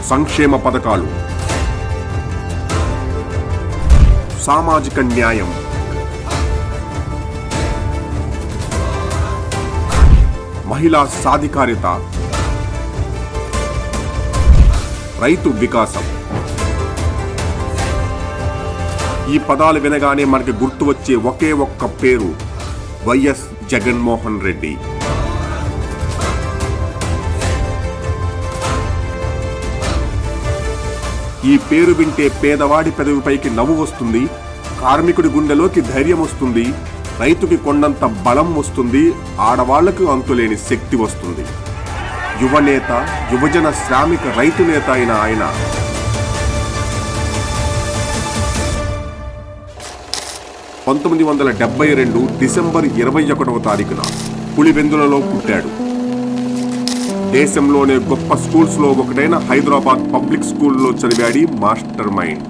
సంక్షేమ పథకాలు, సామాజిక న్యాయం, మహిళా సాధికారిత, రైతు వికాసం. ఈ పదాలు వినగానే మనకి గుర్తు వచ్చే ఒకే ఒక్క పేరు వైఎస్ జగన్మోహన్ రెడ్డి. ఈ పేరు వింటే పేదవాడి పెదవిపైకి నవ్వు వస్తుంది, కార్మికుడి గుండెలోకి ధైర్యం వస్తుంది, రైతుకి కొండంత బలం వస్తుంది, ఆడవాళ్లకు అంతులేని శక్తి వస్తుంది. యువనేత, యువజన శ్రామిక రైతు నేత అయిన ఆయన 1972 డిసెంబర్ 21వ తారీఖున పులివెందులలో పుట్టాడు. దేశంలోనే గొప్ప స్కూల్స్ లో ఒకటైన హైదరాబాద్ పబ్లిక్ స్కూల్లో చదివాడి మాస్టర్ మైండ్.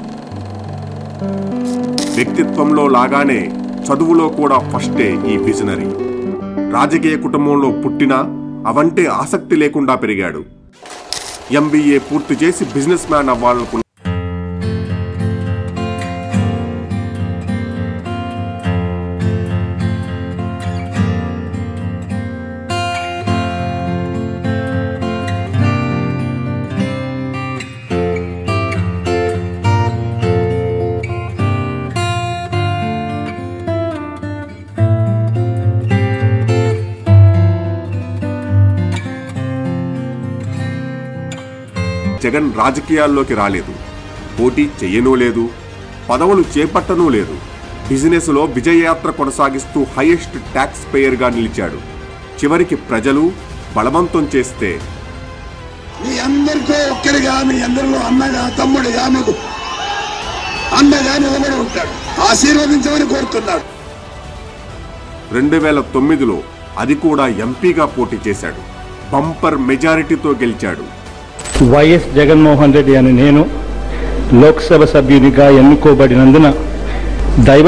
వ్యక్తిత్వంలో లాగానే చదువులో కూడా ఫస్టే ఈ విజనరీ. రాజకీయ కుటుంబంలో పుట్టినా అవంటే ఆసక్తి లేకుండా పెరిగాడు. MBA పూర్తి చేసి బిజినెస్ మ్యాన్ అవ్వాలనుకున్న జగన్ రాజకీయాల్లోకి రాలేదు, పోటీ చెయ్యనూ లేదు, పదవులు చేపట్టనూ లేదు. బిజినెస్ లో విజయయాత్ర కొనసాగిస్తూ హైయెస్ట్ ట్యాక్స్ పేయర్ గా నిలిచాడు. చివరికి ప్రజలు బలవంతం చేస్తే మీ అందరితో ఒక్కరిగా, మీ అందరిలో అన్నగా తమ్ముడిగా మీకు అండగా నిలబడి ఉంటాడు, ఆశీర్వదించమని కోరుతున్నాడు. 2009లో అది కూడా ఎంపీగా పోటీ చేశాడు. బంపర్ మెజారిటీతో గెలిచాడు. వైఎస్ జగన్మోహన్ రెడ్డి అని నేను లోక్సభ సభ్యునిగా ఎన్నుకోబడినందున దైవ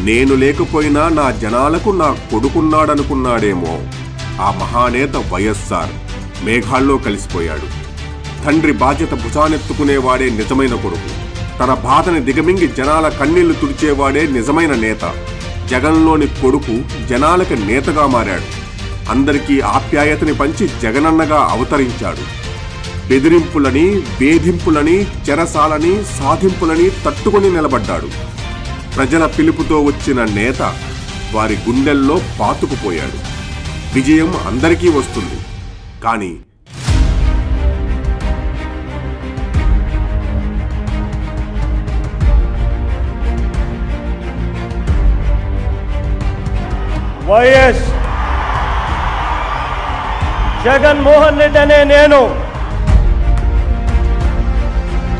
నేను లేకపోయినా నా జనాలకు నా కొడుకున్నాడనుకున్నాడేమో. ఆ మహానేత వైఎస్ఆర్ మేఘాల్లో కలిసిపోయాడు. తండ్రి బాధ్యత భుజానెత్తుకునేవాడే నిజమైన కొడుకు. తన బాధని దిగమింగి జనాల కన్నీళ్లు తుడిచేవాడే నిజమైన నేత. జగన్లోని కొడుకు జనాలకి నేతగా మారాడు. అందరికీ ఆప్యాయతని పంచి జగనన్నగా అవతరించాడు. బెదిరింపులని, వేధింపులని, చెరసాలని, సాధింపులని తట్టుకొని నిలబడ్డాడు. ప్రజల పిలుపుతో వచ్చిన నేత వారి గుండెల్లో పాతుకుపోయాడు. విజయం అందరికీ వస్తుంది, కానీ వైఎస్ జగన్మోహన్ రెడ్డి అనే నేను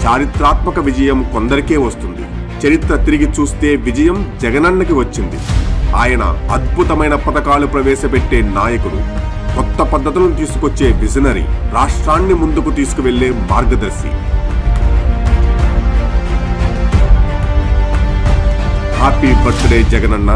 చారిత్రాత్మక విజయం కొందరికే వస్తుంది. చరిత్ర తిరిగి చూస్తే విజయం జగనన్నకి వచ్చింది. ఆయన అద్భుతమైన పథకాలు ప్రవేశపెట్టే నాయకుడు, కొత్త పద్ధతులను తీసుకొచ్చే విజనరీ, రాష్ట్రాన్ని ముందుకు తీసుకువెళ్లే మార్గదర్శి. Happy birthday Jagananna.